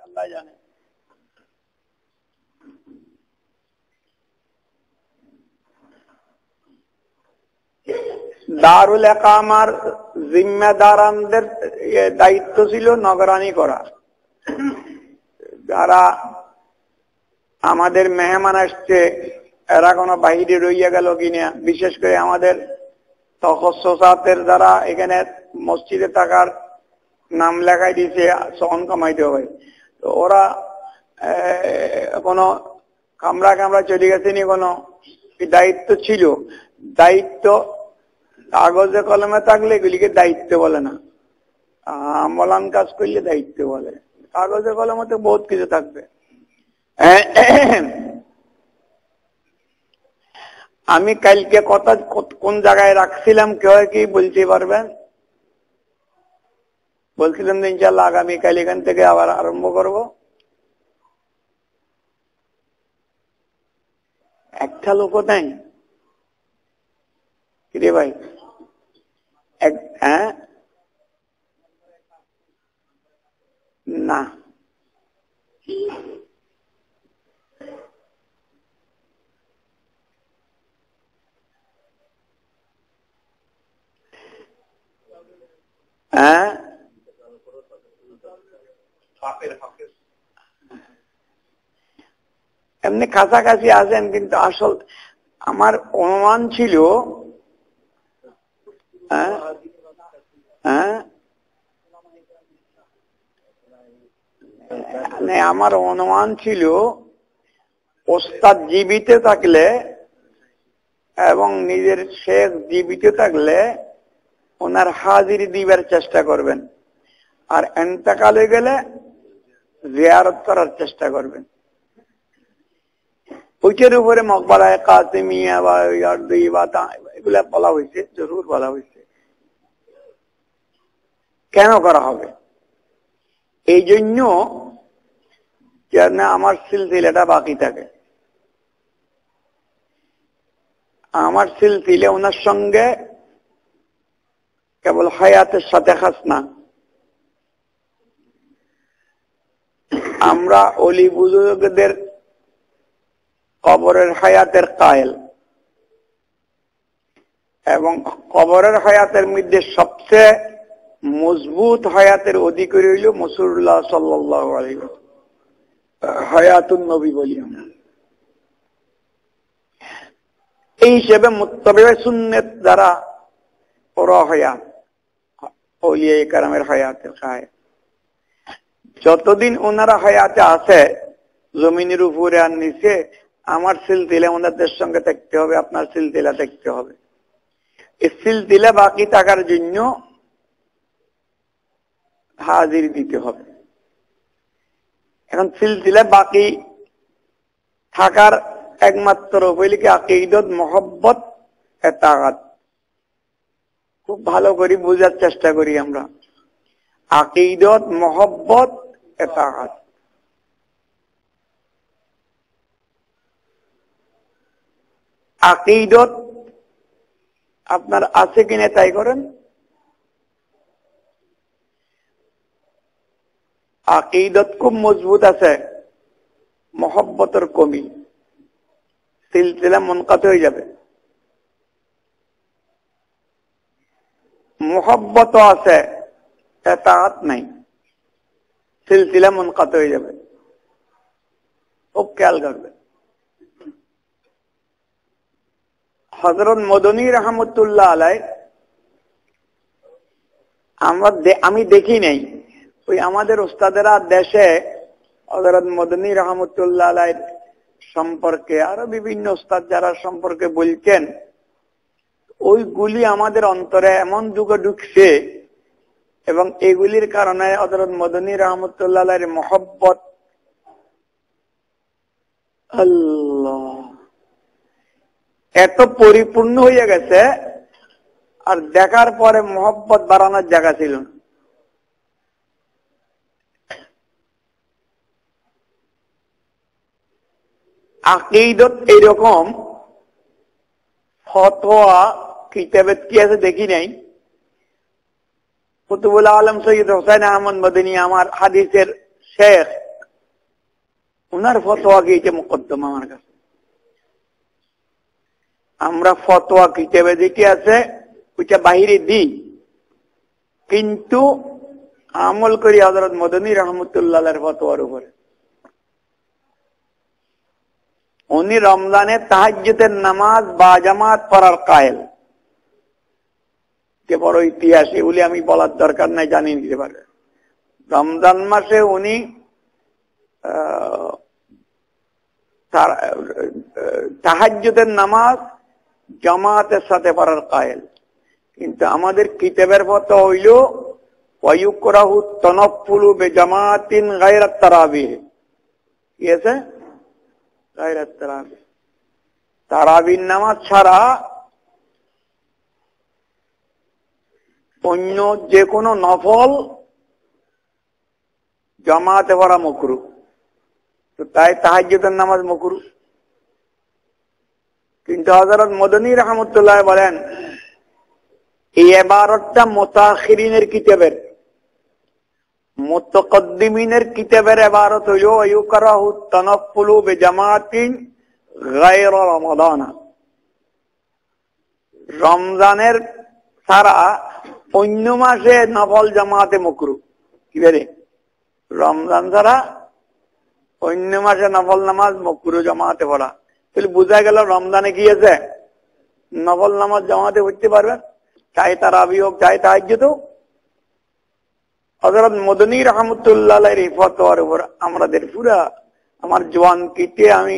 আল্লাহ জানে। দারুল ইকামার জিম্মেদারদের দায়িত্ব ছিল নগরানি করা। যারা আমাদের মেহমান আসছে এরা কোনো বাহিরে রইয়া গেল কিনা, বিশেষ করে আমাদের তখসসাতের যারা এখানে মসজিদে থাকার নাম লেখাই দিয়েছে সন কামাইতে হবে, তো ওরা কোনো কামরা কামরা চলে গেছে নি, কোনো দায়িত্ব ছিল। দায়িত্ব কাগজে কলমে থাকলে এগুলিকে দায়িত্ব বলে না, আমলান কাজ করলে দায়িত্ব বলে। কাগজে কলমে তো বহুত কিছু থাকবে। আমি কালকে কথা কোন জায়গায় রাখছিলাম কেউ কি বলতে পারবেন? বলছিলাম যে ইনশাল্লাহ আগামীকাল এখান থেকে আবার আরম্ভ করব। একটা লোক নাই রে ভাই? হ্যাঁ না, হ্যাঁ এমনি কাছাকাছি আছেন, কিন্তু আসল আমার অনুমান ছিল, আমার অনুমান ছিল ওস্তাদ জীবিত থাকলে এবং নিজের শেখ জীবিত থাকলে ওনার হাজিরি দিবার চেষ্টা করবেন, আর ইন্তেকাল হয়ে গেলে জিয়ারত করার চেষ্টা করবেন। ওইটার উপরে মকবরায়ে কাসিমিয়া বা এগুলা বলা হয়েছে, জরুর বলা হয়েছে। কেন করা হবে? এই জন্য যেন আমার সিলসিলাটা বাকি থাকে। আমার সিলসিলা ওনার সঙ্গে কেবল হায়াতের সাথে খাস না, আমরা অলি বুজুর্গদের কবরের হায়াতের কায়েল, এবং কবরের হায়াতের মধ্যে সবচেয়ে মজবুত হায়াতের অধিকারী হইল রাসূলুল্লাহ সাল্লাল্লাহু আলাইহি ওয়াসাল্লাম, হায়াতুন নবী বলি আমরা। এই হিসেবে মুত্তাবিয়ে সুন্নাত দ্বারা ওরা হায়াত, আউলিয়া কেরামের হায়াতের কায়েল। যতদিন ওনারা হায়াতে আছে জমিনের উপরে আর নিচে, আমার সিলসিলা ওনাদের সঙ্গে থাকতে হবে, আপনার সিলসিলা থাকতে হবে। এই সিলসিলা বাকি থাকার জন্য হাজির দিতে হবে। এখন সিলসিলা বাকি থাকার একমাত্র উপায় কি আকীদত, মহব্বত, ইতাআত। খুব ভালো করে বোঝার চেষ্টা করি আমরা। আকীদত, মহব্বত, ইতাআত। আকীদত আপনার আছে কিনা তাই করেন। আকীদত খুব মজবুত আছে, মহব্বতের কমি, সিলসিলা মুনকাতি হয়ে যাবে। মহব্বত আছে, ইতাআত নাই, সিলসিলা মুনকাতি হয়ে যাবে। খুব খেয়াল করবে। হযরত মদনী রাহমাতুল্লাহ আলাইহি, আমি দেখি নাই, ওই আমাদের উস্তাদেরা দেশে হযরত মদনী রাহমাতুল্লাহ আলাইহি সম্পর্কে আরো বিভিন্ন উস্তাদ যারা সম্পর্কে বলছেন, ওইগুলি আমাদের অন্তরে এমন যুগে ঢুকছে, এবং এগুলির কারণে হযরত মদনী রাহমাতুল্লাহ আলাইহির মহব্বত আল্লাহ এত পরিপূর্ণ হয়ে গেছে, আর দেখার পরে মহব্বত বাড়ানোর জায়গা ছিল না। আকীদত এইরকম ফতোয়া কিতাবে কি আছে দেখি নাই। কুতুবুল আলম সৈয়দ হোসেন আহমদ মদনী আমার হাদিসের শেখ, উনার ফতোয়া গিয়েছে মোকদ্দমা আমার কাছে। আমরা ফতোয়া কিতাবে যেটি আছে ওইটা বাহিরে দিই, কিন্তু আমল করি হযরত মদনী রহমতুল্লাহ আলাইহির ফতোয়ার উপরে। উনি রমজানে তাহাজ্জুদের নামাজ বা জামাত পড়ার কায়েল। কে বড় ইতিহাস, এগুলি আমি বলার দরকার নাই, জানিয়ে দিতে পারবে। রমজান মাসে উনি তাহাজ্জুদের নামাজ জামাতের সাথে পড়ার কায়েল। কিন্তু আমাদের কিতাবের ফতোয়া হইল ওয়ায়ুকরাহু তানাফফুলু বিজামাতিন গায়রা তারাবিহ। কি আছে? গায়রা তারাবিহ। তারাবির নামাজ ছাড়া অন্য যে কোনো নফল জামাতে পড়া মাকরুহ। তো তাই তাহাজ্জুদের নামাজ মাকরুহ। কিন্তু হযরত মদনী রহমতুল্লাহ বলেন এই ইবারতটা মুতাখিরিনের কিতাবের, মুতাকদ্দিমিনের কিতাবের ইবারত হইল ওয়ায়ুকরাহু তানাফফুলু বিজামাতিন গায়রা রমাদান। রমজানের ছাড়া অন্য মাসে নফল জামাতে মাকরুহ। কি বলে? রমজান ছাড়া অন্য মাসে নফল নামাজ মাকরুহ জামাতে পড়া। তাহলে বোঝা গেল রমজানে কি আছে? নফল নামাজ জামাতে পড়তে পারবেন, চাই তারাবি হোক চাই তাহাজ্জুদ হোক। হযরত মদনী রহমতুল্লাহ আলাইহির ফতোয়ার উপর আমাদের পুরা আমার জওয়ান কিতে আমি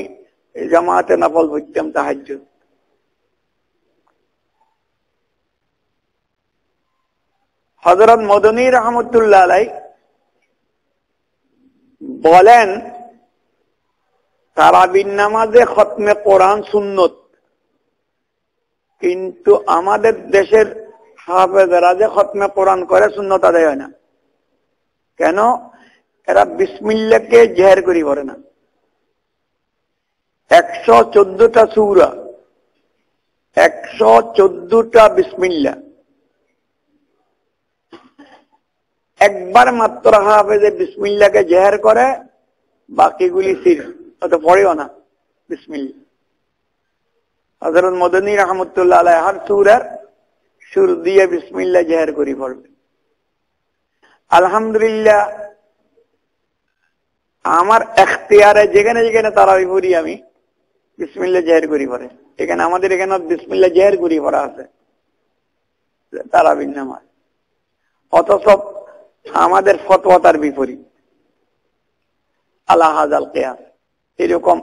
জামাতে নফল পড়তাম তাহাজ্জুদ। হযরত মদনী রহমতুল্লাহ আলাইহি বলেন তারাবির নামাজে খতমে কোরআন সুন্নত, কিন্তু আমাদের দেশের হাফেজরা যে খতমে কোরআন করে সুন্নত আদায় হয় না। কেন? এরা বিসমিল্লাহকে জেহের করি পড়ে না। 114টা সূরা, 114টা বিসমিল্লাহ, একবার মাত্র হাফেজে বিসমিল্লাহকে জেহের করে, বাকিগুলি সির অত পড়েও না বিসমিল্লাহ। হযরত মদনী রহমতুল্লাহ আলাইহি হর সূরার শুরু দিয়ে বিসমিল্লাহ জেহের করি পড়বে। আলহামদুলিল্লাহ আমার এখতিয়ারে যেখানে যেখানে তারাবি পড়ি আমি বিসমিল্লাহ জেহের করি পড়ে। এখানে আমাদের এখানে বিসমিল্লাহ জেহের করি পড়া আছে তারাবির নামাজ, অথচ আমাদের ফতোয়া তার বিপরীত। আলা হাযাল কিয়াস। এরকম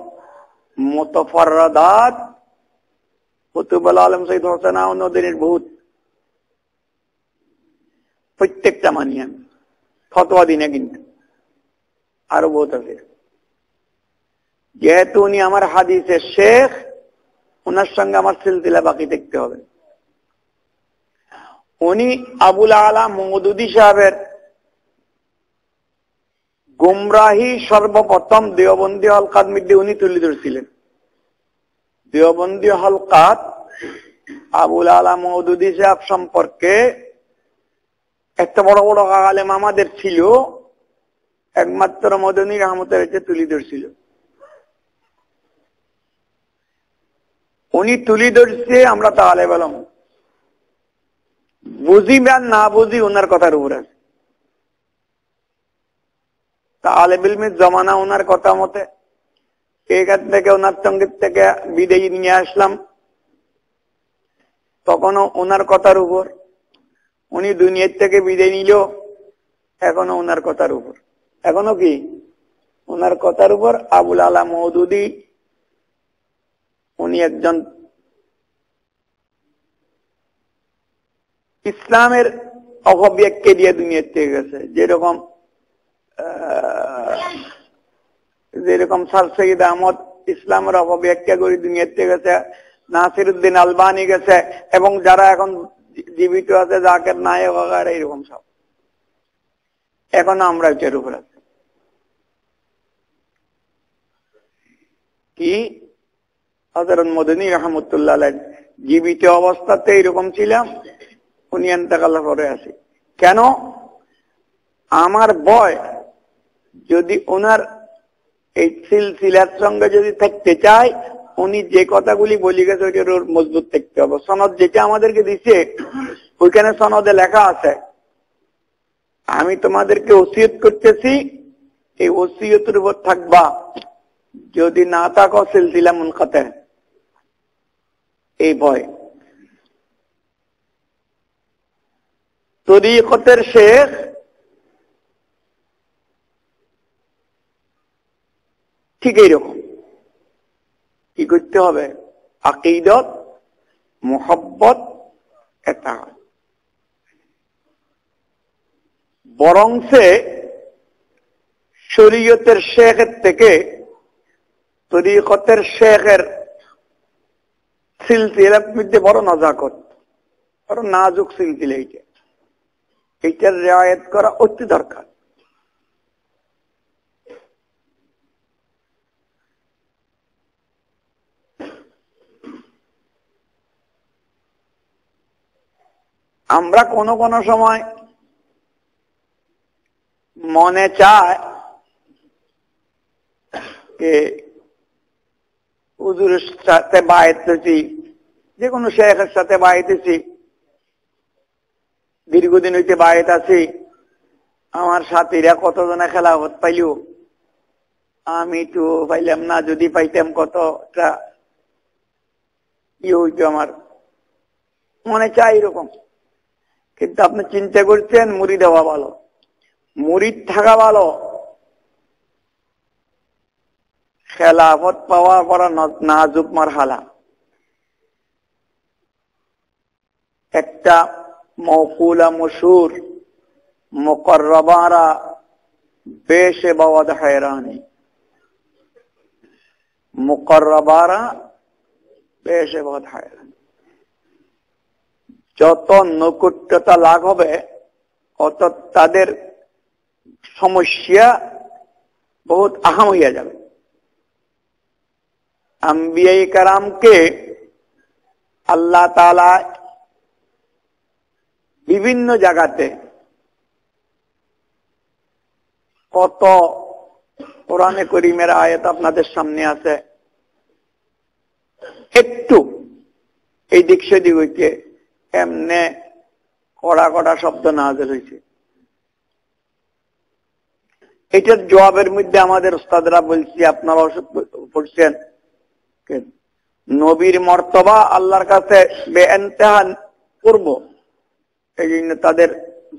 মুতাফাররাদাত কুতুবুল আলম সৈয়দ হোসেন নদীর বহুত প্রত্যেকটা মানি আমি, ফতোয়া দিনে কিন্তু আরো বহুত আছে। যেহেতু উনি আমার হাদিসের শেখ, ওনার সঙ্গে আমার সিলসিলা বাকি দেখতে হবে। উনি আবুল আলা মওদুদী সাহেবের গুমরাহি সর্বপ্রথম দেওবন্দি হলকাত মধ্যে উনি তুলে ধরছিলেন। দেওবন্দি হলকাত আবুল আলা মওদুদী সাহেব সম্পর্কে এত বড় বড় আলেম আমাদের ছিল, একমাত্র মদনী রহমতুল্লাহ তুলে ধরছিল। উনি তুলে ধরছে, আমরা তাহলে বললাম বুঝি বা না বুঝি ওনার কথার উপর আছে। তাহলে বিলমির জমানা ওনার কথা মতে এখান থেকে ওনার সঙ্গীত থেকে বিদায় নিয়ে আসলাম, তখনও ওনার কথার উপর। উনি দুনিয়ার থেকে বিদায় নিল, এখনো ওনার কথার উপর। এখনো কি ওনার কথার উপর। আবুল আলা মওদুদী উনি একজন ইসলামের অপব্যাখ্যা দিয়ে দুনিয়ার থেকে গেছে। যেরকম স্যার সৈয়দ আহমদ ইসলামের অপব্যাখ্যা করে দুনিয়ার থেকে গেছে, নাসিরউদ্দিন আলবানী গেছে, এবং যারা এখন জীবিত আছে জাকের নায়েক ওগারা, এরকম সব। এখন আমরা এটার উপর আছি কি হযরত মদনী রহমতুল্লাহ আলাইহি জীবিত অবস্থাতে এরকম ছিলাম, উনি ইন্তেকাল করে আসি। কেন? আমার ভয় যদি ওনার এই সিলসিলার সঙ্গে যদি থাকতে চায়, উনি যে কথাগুলি বলি গেছে ওইটার মজবুত থাকতে হবে। সনদ যেটা আমাদেরকে দিচ্ছে ওইখানে সনদে লেখা আছে, আমি তোমাদেরকে ওসিয়ত করতেছি, এই ওসিয়তের উপর থাকবা, যদি না থাকো সিলসিলা মুনকাতে, এই ভয়। তরিকতের শেখ ঠিক এইরকম। কি করতে হবে? আকীদত, মুহাব্বত, ইতাআত। বরং সে শরীয়তের শেখের থেকে তরিকতের শেখের সিলসিলার মধ্যে বড় নজাকত, বড় নাজুক সিলসিলা। এইটার রিয়ায়ত করা অতি দরকার। আমরা কোন কোন সময় মনে চায় যে হুজুরের সাথে বায়াত হয়েছি, যে কোনো শেখের সাথে বায়াত হয়েছি, দীর্ঘদিন হইতে বায়াত আছি, আমার সাথীরা কতজনে খেলাফত পাইল, আমি তো পাইলাম না, যদি পাইতাম কতটা ই হইতো আমার। মনে চাই এরকম। কিন্তু আপনি চিন্তা করছেন মুরিদ হওয়া ভালো, মুরিদ থাকা ভালো, খেলাফত পাওয়ার বড় নাজুক মারহালা। একটা মওকুলা মশহুর, মুকররবারা বেশে বাওয়াদ হায়রানি, মুকররবারা বেশে বাওয়াদ হায়রানি। যত নৈকট্যতা লাভ হবে অত তাদের সমস্যা বহুত আহাম হইয়া যাবে। আম্বিয়ায়ে কেরামকে আল্লাহ তাআলা বিভিন্ন জায়গাতে কত কোরআনে করিমের আয়াত আপনাদের সামনে আছে, একটু এই দিক সেদিক হইতে এমনে কড়া কড়া শব্দ নাযিল হয়েছে। এটার জবাবের মধ্যে আমাদের উস্তাদরা বলছি, আপনারা পড়ছেন, নবীর মর্তবা আল্লাহর কাছে বেইনতেহা করব, এই জন্য তাদের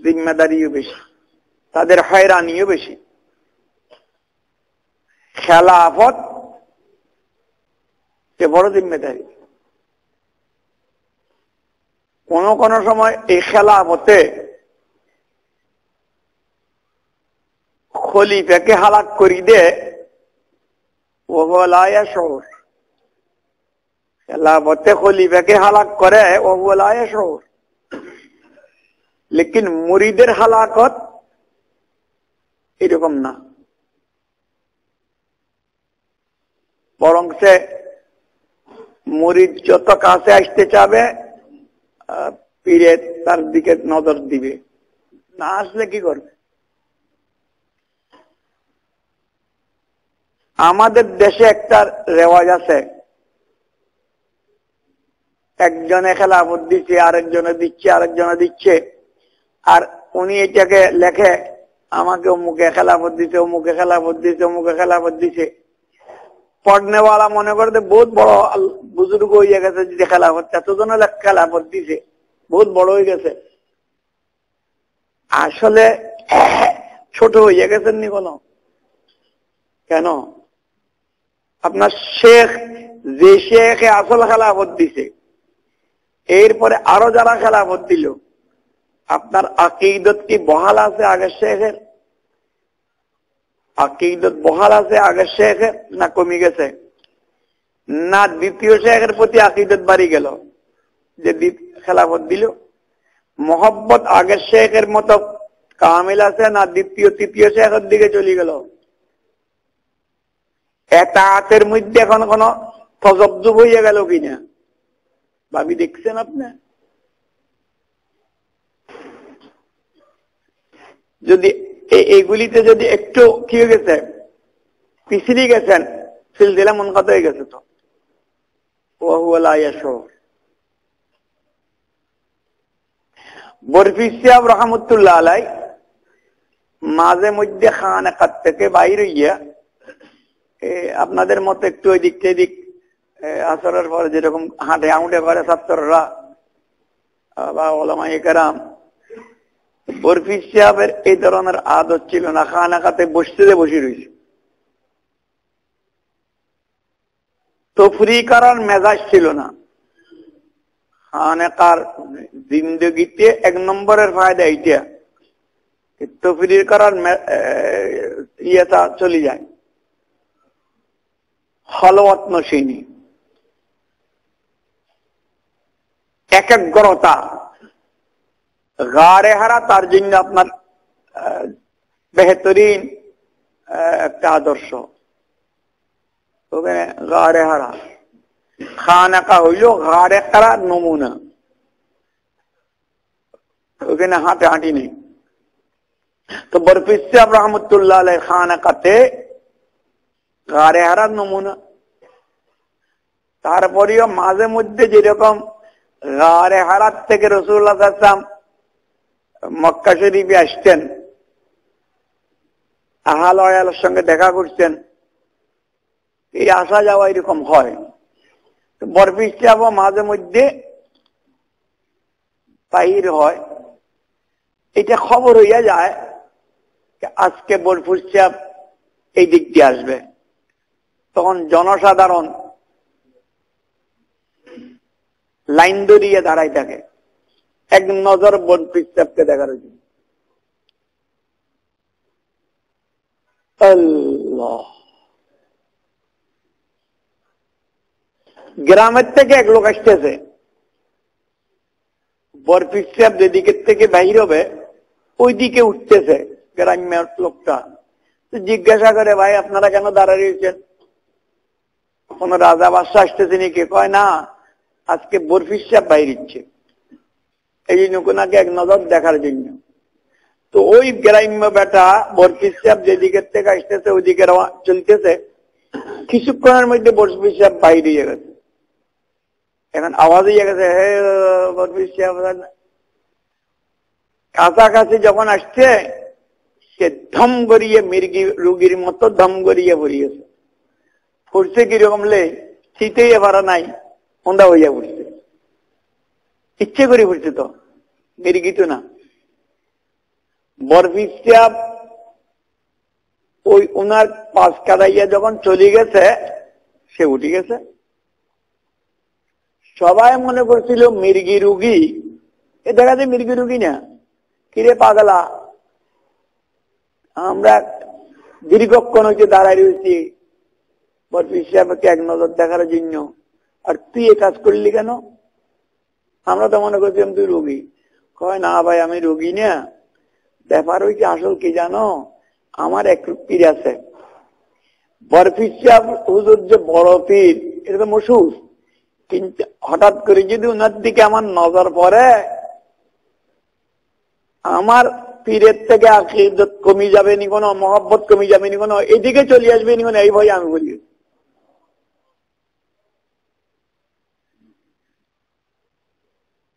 জিম্মেদারিও বেশি, তাদের হয়রানিও বেশি। খেলাফত সে বড় জিম্মেদারি। কোন কোন সময় এই খেলাফতে খলিফাকে হালাক করি দে, ও লা ইয়াশউর। খেলাফতে খলিফাকে হালাক করে, ও লা ইয়াশউর। লেকিন মুরিদের হালাকত এরকম না, বরং সে মুরিদ যত কাছে আসতে চাবে পীরে তার দিকে নজর দিবে, না আসলে কি করবে? আমাদের দেশে একটা রেওয়াজ আছে, একজনে খেলাফত দিচ্ছে, আরেকজনে দিচ্ছে, আরেকজনে দিচ্ছে, আর উনি এটাকে লেখে আমাকে অমুকে খেলাফত দিছে, অমুকে খেলাফত দিছে, অমুকে খেলাফত দিছে। পড়নেওয়ালা মনে করতে বহুত বড় বুজুর্গ হয়ে গেছে, যে খেলাফত এতজন খেলাফত দিছে, বহুত বড় হয়ে গেছে। আসলে ছোট হয়ে গেছেন নি কোনো? কেন? আপনার শেখ, যে শেখে আসল খেলাফত দিছে, এরপরে আরো যারা খেলাফত দিল, আপনার আকীদত কি বহাল আছে আগের শেখের? আকীদত বহাল আছে আগের শেখের, না কমে গেছে? না দ্বিতীয় শেখের প্রতি আকীদত বাড়ি গেল যে খেলাফত দিল? মোহাব্বত আগের শেখের মতো কামিল আছে, না দ্বিতীয় তৃতীয় শেখের দিকে চলে গেল? এতাআতের মধ্যে এখন কোন তজব্জুব হয়ে গেল কিনা ভাবি দেখছেন আপনি? যদি এইগুলিতে যদি একটু কি হয়ে গেছে, পিছলি গেছেন, সিলসিলা মুনকাত হয়ে গেছে তো। ওয়া লা ইয়াশুর। বরফি সাহেব রহমতুল্লাহ আলাই মাঝে মধ্যে খানাকাত থেকে বাইরে গিয়া আপনাদের মতো একটু ওই দিক এদিক আসরের পরে যেরকম হাঁটে আউটে করে ছাত্ররা বা ওলামায়ে কেরাম, বরফি সাহেবের এই ধরনের আদত ছিল না। খানাকাতে বসে রয়েছে, তফরি করার মেজাজ ছিল না। খানেকার জিন্দগিতে এক নম্বরের ফায়দা এইটা, তফরি করার ইয়েটা চলে যায়। হলওয়াত নশীনি, একাগ্রতা, গাড়ে হারা তার জন্য আপনার বেহতরিন একটা আদর্শ। ওখানে গাড়ে হারা খানাকা হইল গাড়ে হারা নমুনা। ওখানে হাঁটে হাঁটি নেই। তো বরফি সাহেব রহমতুল্লাহ আলাই খানাকাতে গাড়ে হারার নমুনা। তারপরেও মাঝে মধ্যে যেরকম গাড়ে হারাত থেকে রাসূলুল্লাহ সাল্লাল্লাহু আলাইহি ওয়াসাল্লাম মক্কা শরীফে আসতেন, আহাল ওয়ালার সঙ্গে দেখা করতেন, এই আসা যাওয়া এরকম হয়। বরফি সাহেব মাঝে মধ্যে বাহির হয়। এটা খবর হইয়া যায় আজকে বরফি সাহেব এই দিক দিয়ে আসবে। তখন জনসাধারণ লাইন ধরিয়ে দাঁড়াই থাকে এক নজর বরফি সাহেবকে দেখার জন্য। আল্লাহ, গ্রামের থেকে এক লোক আসতেছে, বরফি সাহেব যেদিকে থেকে বাহির হবে ওই দিকে উঠতেছে গ্রামের লোকটা। জিজ্ঞাসা করে, ভাই আপনারা কেন দাঁড়ায় রয়েছেন? কোন রাজা বাদশা আসতেছে নাকি? কয় না, আজকে বরফি সাহেব বাইর হচ্ছে, এই জন্য কোনাকে এক নজর দেখার জন্য। তো ওই গ্রাম্য বেটা বরফি সাহেব যেদিকে থেকে আসতেছে ওইদিকে চলতেছে। কিছুক্ষণের মধ্যে বরফি সাহেব বাইরে গেছে। এখন আওয়াজ হয়ে গেছে, হে বরফি সাহেব। কাছাকাছি যখন আসছে সে ধম গড়িয়ে মির্গি রুগীর মতো ধম গড়িয়ে পড়িয়েছে। পড়ছে কিরকম লে, শীতেই পারা নাই, ওন্দা হইয়া পড়ছে। ইচ্ছে করে পড়ছে তো, মির্গি তো না। বরফি সাহেব ওই ওনার পাশ কাটাইয়া যখন চলে গেছে, সে উঠে গেছে। সবাই মনে করছিল মির্গি রুগী, এ দেখা যায় মির্গি রুগী না, কিরে পাগলা, আমরা দীর্ঘক্ষণ হইতে দাঁড়ায় রয়েছি বরফি সাহেবকে এক নজর দেখার জন্য, আর তুই এ কাজ করলি কেন? আমরা তো মনে করছিলাম তুই রোগী। কয় না ভাই, আমি রোগী না, ব্যাপার হইছে আসল কি জানো, আমার এক পীর আছে। বরফি সাহেব হুজুর যে বড় পীর, এটা তো মশহুর, কিন্তু হঠাৎ করে যদি ওনার দিকে আমার নজর পড়ে, আমার পীরের থেকে আকীদত কমে যাবে নি কোনো, মহব্বত কমে যাবে নি কোনো, এদিকে চলে আসবে নি কোনো, এই ভয় আমি বলি।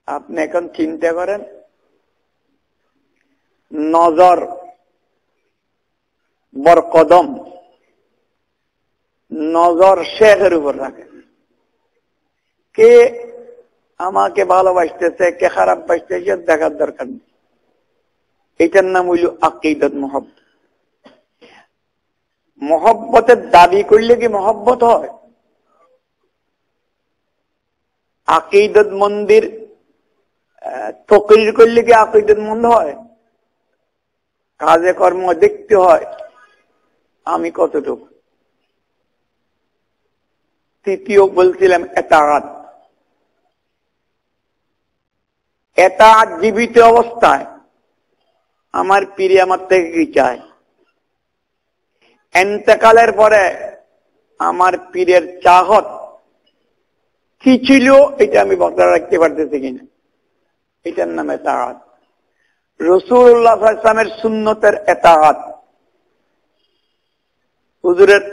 আপনি এখন চিন্তা করেন, নজর বরকদম, নজর শেখের উপর রাখে। কে আমাকে ভালোবাসতেছে, কে খারাপ বাসতেছে দেখার দরকার নেই। এটার নাম হইল আকীদত, মহব্বত। মহব্বতের দাবি করলে কি মহব্বত হয়? আকীদত মন্দির তকরির করলে কি আকীদত মন্দ হয়? কাজে কর্ম দেখতে হয় আমি কতটুকু। তৃতীয় বলছিলাম এতাআত। এতাআত জীবিত অবস্থায় আমার পীর আমার থেকে কি চায়, ইন্তেকালের পরে আমার পীরের চাহত কি ছিল এটা আমি বজায় রাখতে পারতেছি কিনা, এটার নাম এতাআত। রাসূলুল্লাহ সাল্লাল্লাহু আলাইহি ওয়াসাল্লামের সুন্নতের এতাআত, হুজুরের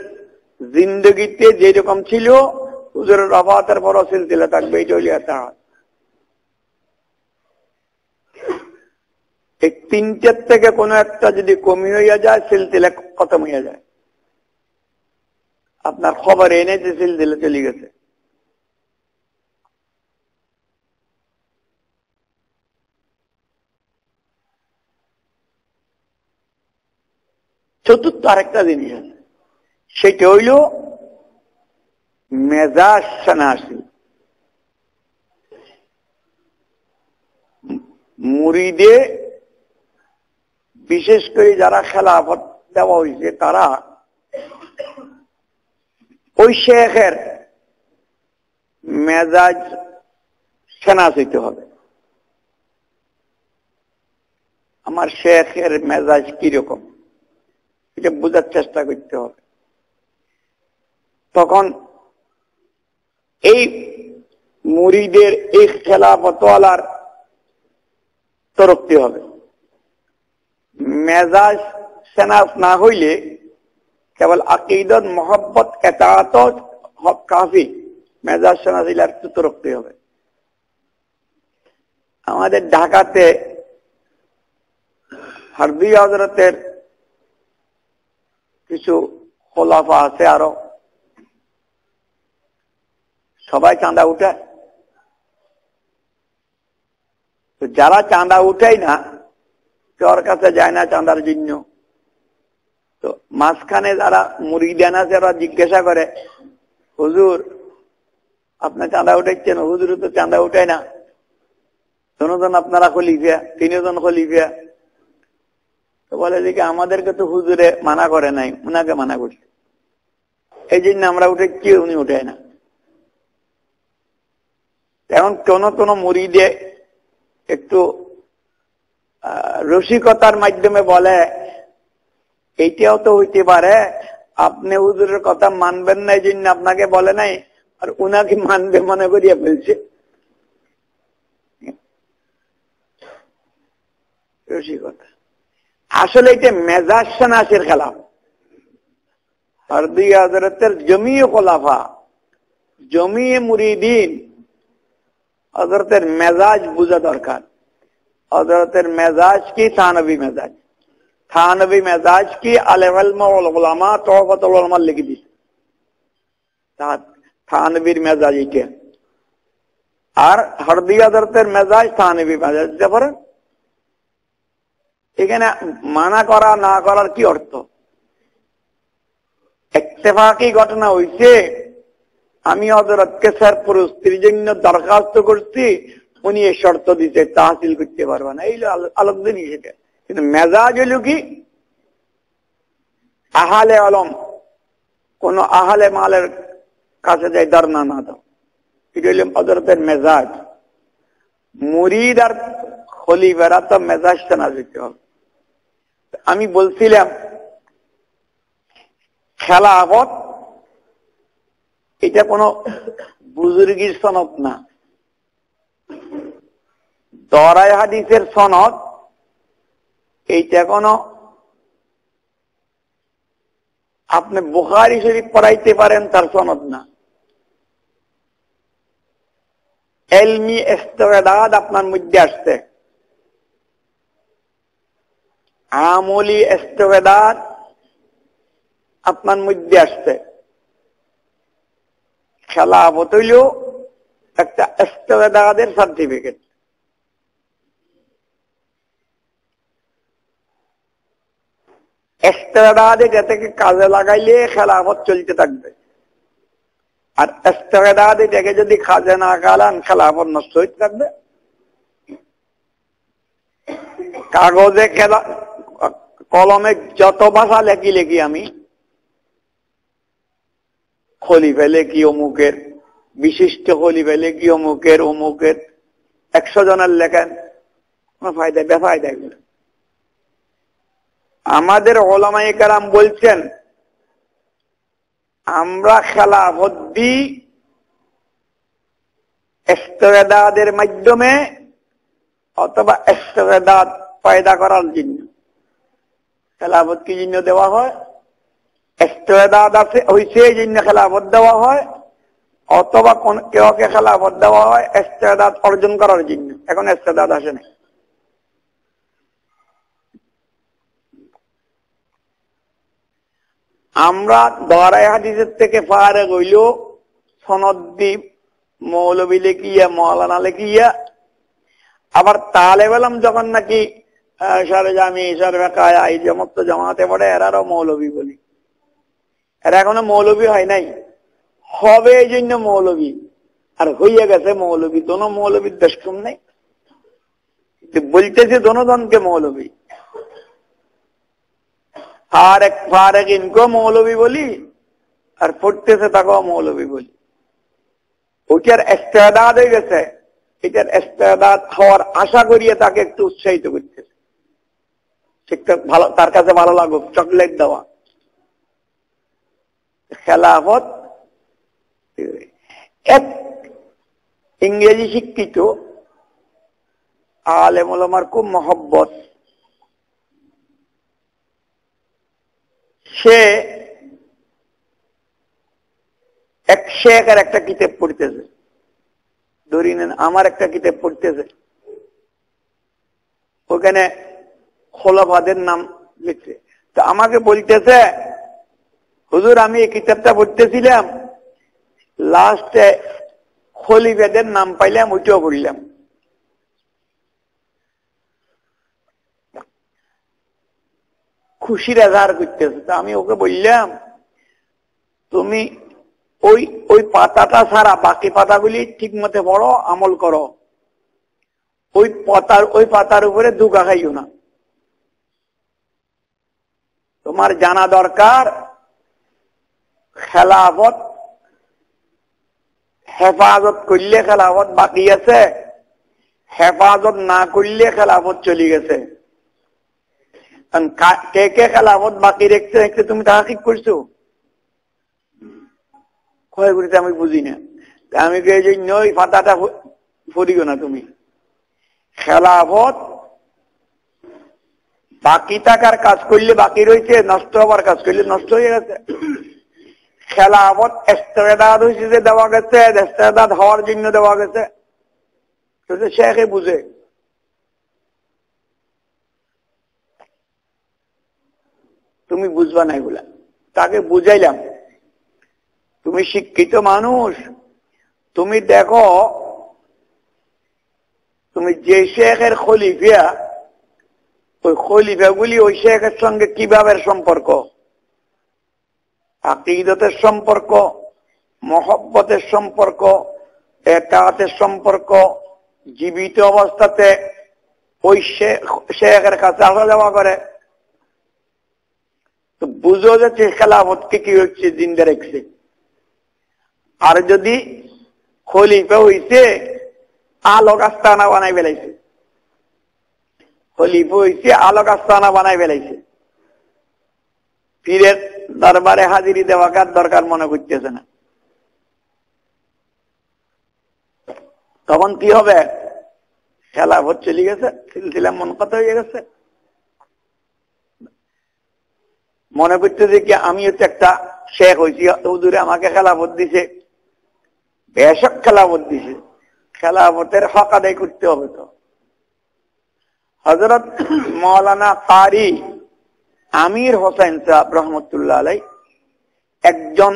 জিন্দগিতে যেরকম ছিল হুজুরের ওফাতের পর সিলসিলা থাকবে, এটা হইল এতাআত। এই তিনটার থেকে কোনো একটা যদি কমি হইয়া যায় সিলসিলা খতম হইয়া যায়। আপনার খবর এনে যে সিলসিলা চলে গেছে। চতুর্থ আরেকটা জিনিস আছে, সেটা হইল মেজাজ শনাসি। মুরিদে বিশেষ করে যারা খেলাফত দেওয়া হয়েছে তারা ওই শেখের মেজাজ শনাস হইতে হবে। আমার শেখের মেজাজ কিরকম এটা বোঝার চেষ্টা করতে হবে। তখন এই মুরিদের এই খেলাফতওয়ালার তরফতে হবে। মেজাজ শনাস না হইলে কেবল আকীদত মোহাব্বত এতাআত কাফি, মেজাজ শনাস হইলে আর তরফতে হবে। আমাদের ঢাকাতে হারবি হযরতের কিছু খোলাফা আছে, আরো সবাই চাঁদা উঠায়। তো যারা চাঁদা উঠায় না, তোর কাছে যায় না চাঁদার জন্য, তো মাঝখানে যারা মুরিদান আছে ওরা জিজ্ঞাসা করে, হুজুর আপনি চাঁদা উঠাইছেন? হুজুর তো চাঁদা উঠায় না, দুজন আপনারা খলিফা, তিনজন খলিফা। তো বলে যে আমাদেরকে তো হুজুরে মানা করে নাই, উনাকে মানা করছে, এই জন্য আমরা উঠেছি, উনি উঠায় না। এখন কোন মুরিদে একটু রসিকতার মাধ্যমে বলে, এইটাও তো হইতে পারে আপনি হুজুরের কথা মানবেন না এই জন্য আপনাকে বলে নাই, আর উনাকে মানবে মনে করিয়া ফেলছে। রসিকতা। আসলে এটা মেজাজ শনাসের খেলা। হারবি হযরতের জমিয়ে খোলাফা, জমিয়ে মুরিদিন হযরতের মেজাজ বোঝা দরকার। হযরতের মেজাজ কি? থানবী মেজাজ। থানবী মেজাজ কি? আলেম ওয়াল উলামা তোহফাতুল উলামা লিখে দিছে। থানবীর মেজাজ এটা। আর হারবি হযরতের মেজাজ থানবী মেজাজ। তারপরে এখানে মানা করা না করার কি অর্থ? ইত্তেফাকি ঘটনা হইছে, আমি হযরতকে সরপরস্তির জন্য দরখাস্ত করছি, উনি এই শর্ত দিতে তাহসিল করতে পারবে না, এই আলাদা জিনিস এটা। কিন্তু মেজাজ হইল কি? আহলে আলম কোন আহলে মালের কাছে যাই ধর্ণা না দাও, এটা হইল হযরতের মেজাজ। মুরিদ আর খলিফারা তো মেজাজটা না দিতে হবে। আমি বলছিলাম খেলাফত এটা কোন বুজুর্গির সনদ না, দরায় হাদিসের সনদ। এইটা কোন আপনি বুখারী শরীফ পড়াইতে পারেন তার সনদ না। ইলমি ইস্তেদাদ আপনার মধ্যে আসছে, আমলি ইস্তেদাদ আপনার মধ্যে আসছে। খেলাফত হইল একটা ইস্তেদাদের সার্টিফিকেট। ইস্তেদাদ এটা থেকে কাজে লাগাইলে খেলাফত চলতে থাকবে, আর ইস্তেদাদ এটাকে যদি কাজে না লাগান খেলাফত নষ্ট হইতে থাকবে। কাগজে কলমে যত ভাষা লেখি লেখি আমি, খলিফা লেখি অমুকের, বিশিষ্ট খলিফা লেখি অমুকের, অমুকের 100 জনের লেখেন, কোনো ফায়দা বেফায়দা এগুলো। আমাদের উলামায়ে কেরাম বলছেন আমরা খেলাফত দিই ইস্তেদাদের মাধ্যমে অথবা ইস্তেদাদ পয়দা করার জন্য। খেলাফত কি জন্য দেওয়া হয়? ইস্তেদাদ আছে হইছে এই জন্য খেলাফত দেওয়া হয়, অথবা কেউকে খেলাফত দেওয়া হয় ইস্তেদাদ অর্জন করার জন্য। এখন ইস্তেদাদ আসে না। আমরা দরাই হাদিসের থেকে ফারেক হইল সনদ্দি মৌলবী লেখিয়া মৌলানা লেখিয়া, আবার তালেব ইলম যখন নাকি সারে জামি সারে বেকায়া এই সমস্ত জামাতে পড়ে এরারও মৌলবী বলি। এরা এখনো মৌলবী হয় নাই, হবে এই জন্য মৌলবী, আর হইয়া গেছে মৌলবী। দোনো মৌলবীর দেশ কম নেই, বলতেছে দোনোজনকে মৌলবী। ফারেক ইনকো মৌলবী বলি, আর পড়তেছে তাকেও মৌলবী বলি। ওইটার ইস্তেদাদ হয়ে গেছে, এটার ইস্তেদাদ হওয়ার আশা করিয়ে তাকে একটু উৎসাহিত করতেছে, ঠিকঠাক ভালো, তার কাছে ভালো লাগুক, চকলেট দেওয়া। খেলাফত এক ইংরেজি শিক্ষিত আলেম ওলামার খুব মহব্বত, সে এক শেখের একটা কিতাব পড়তেছে, ধরি নেন আমার একটা কিতাব পড়তেছে, ওখানে খোলাফাদের নাম লিখছে। তো আমাকে বলতেছে, হুজুর আমি এই কিতাবটা পড়তেছিলাম, লাস্টে খলিফাদের নাম পাইলাম, ওইটাও পড়লাম। খুশির আজহার করতেছে। তা আমি ওকে বললাম, তুমি ওই পাতাটা ছাড়া বাকি পাতাগুলি ঠিক মতো পড়ো, আমল করো, ওই পাতার উপরে ধোঁকা খাইও না। তোমার জানা দরকার খেলাফত হেফাজত করলে খেলাফত বাকি আছে, হেফাজত না করলে খেলাফত চলে গেছে। কে কে খেলাফত বাকি রেখেছে তুমি তাহা ঠিক করছো? ক্ষয় করেছে আমি বুঝি না। আমি এই জন্য ওই পাতাটা পড়িও না তুমি। খেলাফত বাকি থাকার কাজ করলে বাকি রয়েছে, নষ্ট হবার কাজ করলে নষ্ট হয়ে গেছে। খেলাফত ইস্তেদাদ হয়েছে যে দেওয়া গেছে, ইস্তেদাদ হওয়ার জন্য দেওয়া গেছে, শেখে বুঝে। তুমি বুঝবা না এগুলা, তাকে বুঝাইলাম তুমি শিক্ষিত মানুষ, তুমি দেখো তুমি যে শেখের খলিফা, ওই খলিফাগুলি ওই শেখের সঙ্গে কিভাবে সম্পর্ক, আকীদতের সম্পর্ক, মহব্বতের সম্পর্ক, ইতাআতের সম্পর্ক, জীবিত অবস্থাতে ওই শেখের কাছে আসা যাওয়া করে। তো বুঝো যাচ্ছে খেলাফতকে কি হচ্ছে জিন্দা রেখেছে। আর যদি খলিফা হইছে আলোক আস্তানা বানাই ফেলাইছে, খলিফা হইছে আলোক আস্তানা বানাই ফেলাইছে, পীরের দরবারে হাজিরি দেওয়া কার দরকার মনে করতেছে না। তখন কি হবে? খেলাফত চলে গেছে, সিলসিলা মুনকাতা হয়ে গেছে। মনে করতেছে কি আমি হচ্ছে একটা শেখ হয়েছি, হুজুরে আমাকে খেলাফত দিছে, বেশক খেলাফত দিছে, খেলাফতের হক আদায় করতে হবে। তো হযরত মাওলানা কারি আমির হোসেন সাহেব রহমতুল্লাহ আলাই একজন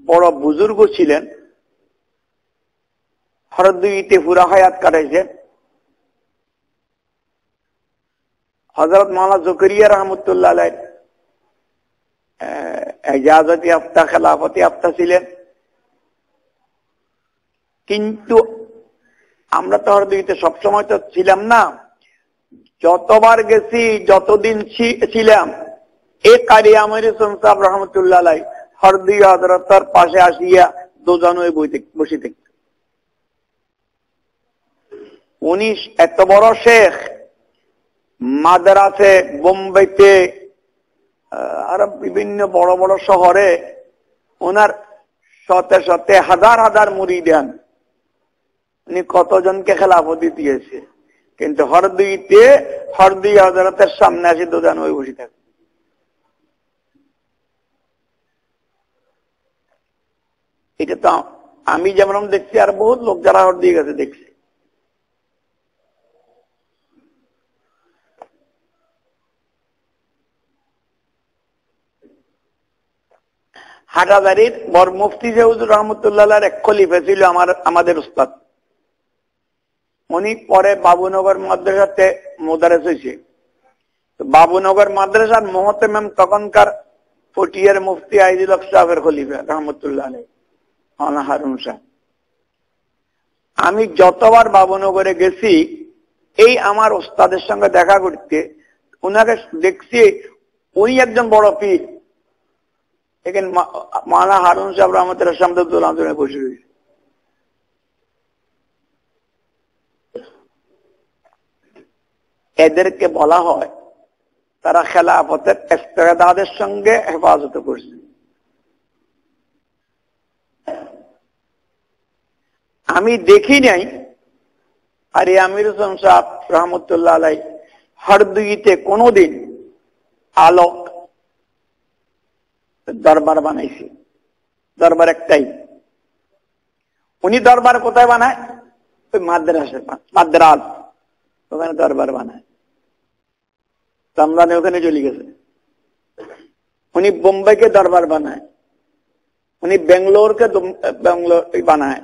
বড় বুজুর্গ ছিলেন, হরদুইতে পুরা হায়াত কাটাইছেন। হযরত মাওলানা জকরিয়া রহমতুল্লাহ আলাই ইজাজতি ইয়াফতা খেলাফতি ইয়াফতা ছিলেন। কিন্তু আমরা তো হরদুইতে সবসময় তো ছিলাম না, যতবার গেছি, যতদিন ছিলাম, এই কারি আমির হোসেন সাহেব রহমতুল্লাহ আলাই হরদুই হযরতের পাশে আসিয়া দুজন হয়ে বসে থাকতেন। উনি এত বড় শেখ, মাদ্রাসে, বোম্বেতে, আর বিভিন্ন বড় বড় শহরে ওনার শতে শতে হাজার হাজার মুরিদান, উনি কতজনকে খেলাফতি দিয়েছে। কিন্তু হরদুই হযরতের সামনে আসে দুজন হয়ে বসে থাকে। এটা তো আমি যেমন দেখছি আর বহুত লোক যারা হর দিয়ে গেছে দেখছি। হাটাজারির বর মুফতি যে হুজুর রহমতুল্লাহ এক খলিফা ছিল আমাদের উস্তাদ। উনি পরে বাবুনগর মাদ্রাসাতে মুদারেস হয়েছে। বাবুনগর মাদ্রাসার মোহতেমেম তখনকার পটিয়ার মুফতি আইজুল হক সাহেবের খলিফা রহমতুল্লাহ আলাইহি হারুন সাহেব। আমি যতবার বাবুনগরে গেছি এই আমার ওস্তাদের সঙ্গে দেখা করতে, উনাকে দেখছি উনি একজন বড় পীর। এখানে মাওলানা হারুন সাহেব রহমতুল্লাহ সামনে বসে রয়েছে। এদেরকে বলা হয় তারা খেলাফতের ইস্তেদাদের সঙ্গে হেফাজত করছে। আমি দেখি নাই আর আমির হোসেন সাহেব রহমতুল্লাহ আলাই হরদুইতে কোনদিন আলোক দরবার বানাইছে। দরবার একটাই। উনি দরবার কোথায় বানায়? ওই মাদ্রাস ওখানে দরবার বানায়। রমজানে ওখানে চলে গেছে। উনি বোম্বাইকে দরবার বানায়, উনি বেঙ্গলোরকে বেঙ্গলোর বানায়,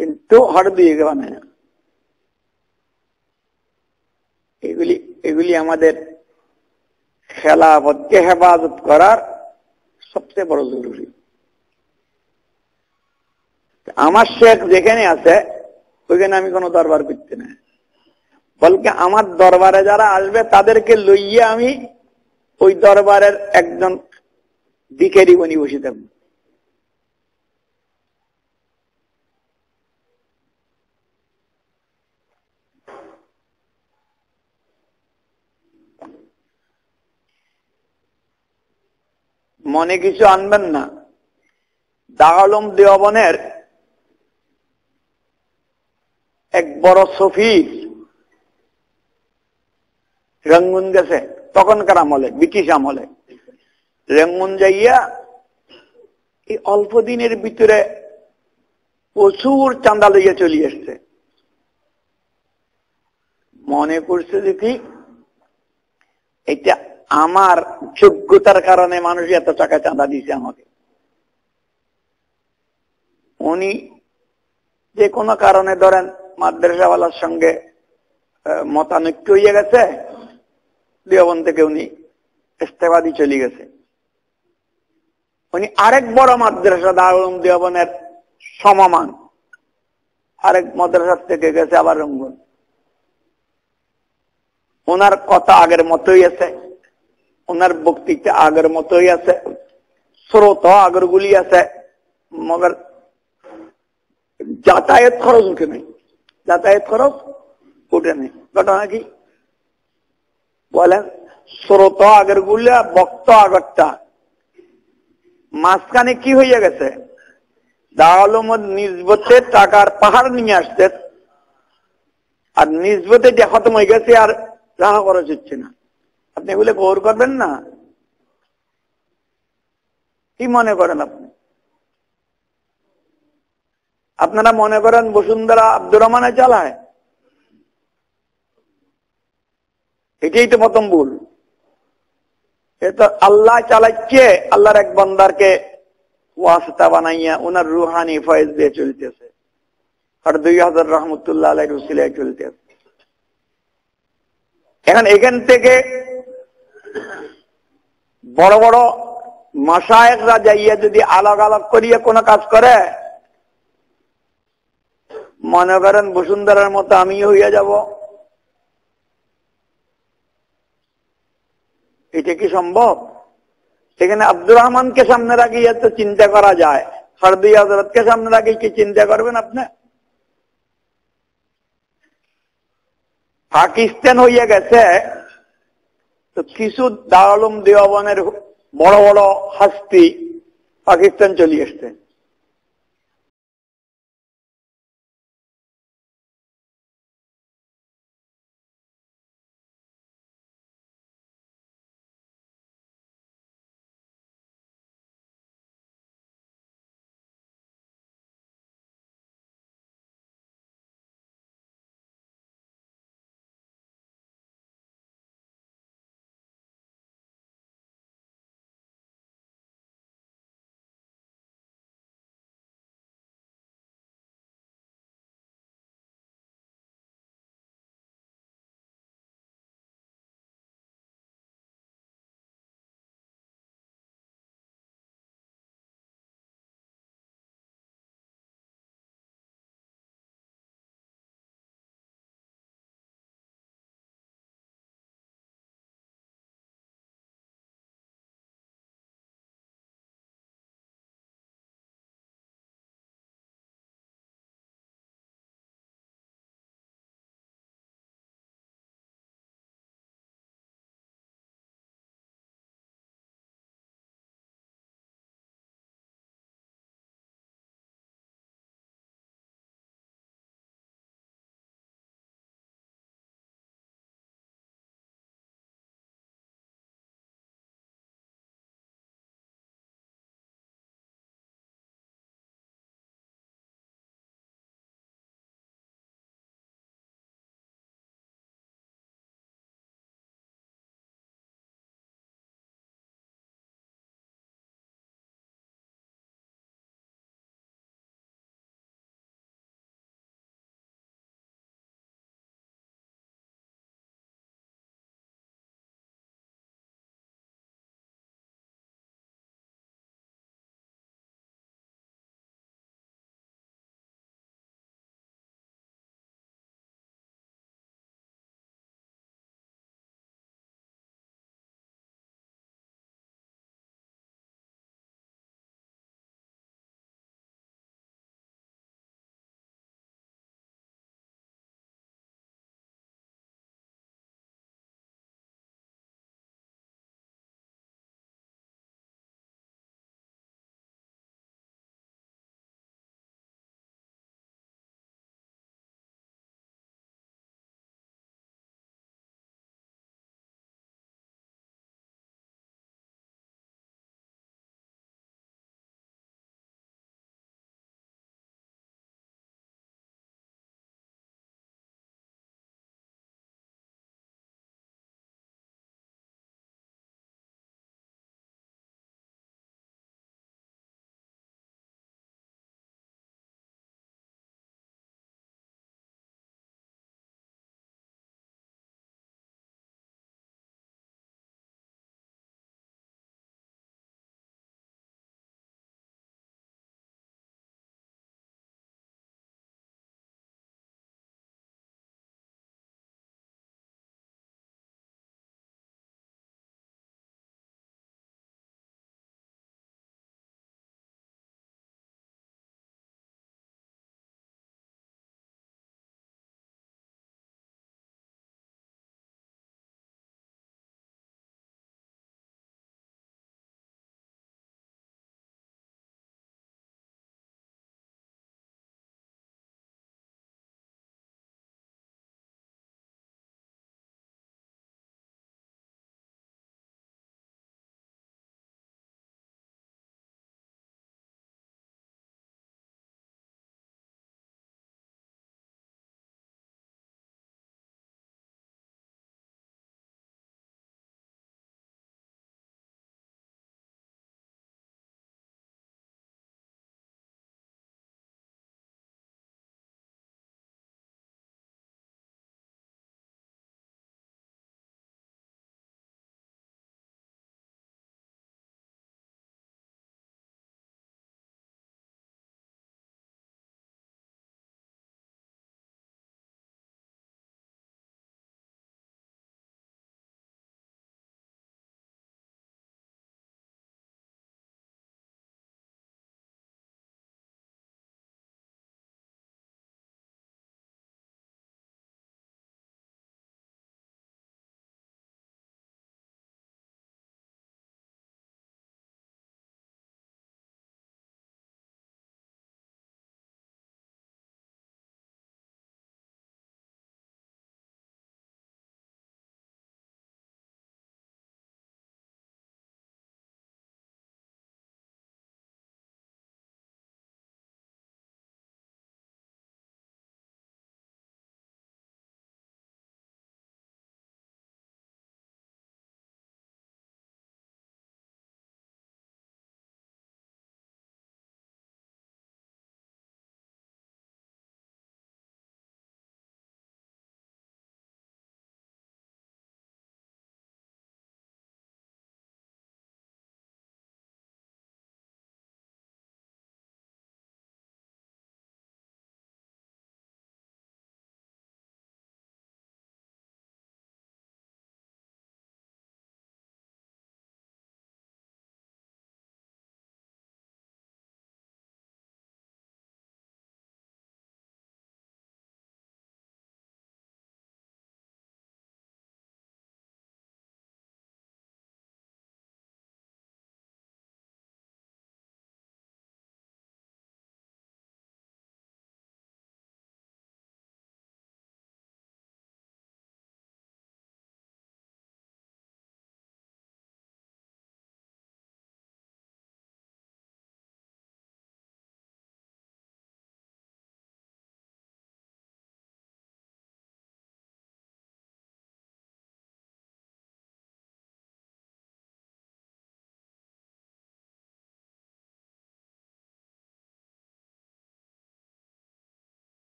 কিন্তু হরদুইকে বানায় না। এগুলি আমাদের খেলাফতকে হেফাজত করার সবচেয়ে বড় জরুরি। আমার শেখ যেখানে আছে ওইখানে আমি কোনো দরবার করতে না, বলকে আমার দরবারে যারা আসবে তাদেরকে লইয়ে আমি ওই দরবারের একজন ভিখারি বনি বসে থাকবো। মনে কিছু আনবেন না। দারুল উলুম দেওবন্দের এক বড় সফির রঙ্গুন গেছে তখনকার আমলে, ব্রিটিশ আমলে। রঙ্গুন যাইয়া এই অল্প দিনের ভিতরে প্রচুর চাঁদা লইয়া চলে আসছে। মনে করছে যে কি এটা আমার যোগ্যতার কারণে মানুষ এত টাকা চাঁদা দিছে আমাকে। উনি যে কোনো কারণে ধরেন মাদ্রাসাওয়ালার সঙ্গে মতানৈক্য হয়ে গেছে, দেওবন্দ থেকে উনি ইস্তেফা দিয়ে চলে গেছে। উনি আরেক বড় মাদ্রাসা দারুল উলুম দেওবন্দের সমমান আরেক মাদ্রাসা থেকে গেছে আবার রঙ্গুন। ওনার কথা আগের মতোই আছে, ওনার বক্তৃতা আগের মতোই আছে, স্রোত আগের গুলি আছে, মগর যাতায়াত খরচ উঠে নেই। যাতায়াত খরচ উঠে নেই। ঘটনা কি বলেন? স্রোত আগের গুলা, বক্ত আগরটা, মাঝখানে কি হইয়া গেছে? দারুল উলুম নিজবতে টাকার পাহাড় নিয়ে আসছে, আর নিজবতে যে খতম হয়ে গেছে আর রাহা খরচ হচ্ছে না। আপনি এগুলো গৌর করবেন না? কি মনে করেন আপনি? আপনারা মনে করেন বসুন্ধরা আব্দুর রহমানে চালায়? এটাই তো প্রথম ভুল। এ তো আল্লাহ চালাচ্ছে, আল্লাহর এক বান্দারকে ওয়াসিতা বানাইয়া ওনার রুহানি ফয়েজ দিয়ে চলতেছে, আর 2000 রহমতুল্লাহ আলাইহির উসিলায় চলতেছে। এখন এখান থেকে বড় বড় মাশায়েখরা যাইয়া যদি আলাগ আলাগ করিয়া কোন কাজ করে, মনে করেন বসুন্ধরার মতো আমিও হইয়া যাব, এটা কি সম্ভব? সেখানে আব্দুর রহমানকে সামনে রাখিয়ে তো চিন্তা করা যায়, ফরদি হযরতকে সামনে রাখিয়ে কি চিন্তা করবেন আপনি? পাকিস্তান হইয়া গেছে তো কিছু দারুল উলুম দেওবন্দের বড় বড় হস্তি পাকিস্তান চলে আসছে।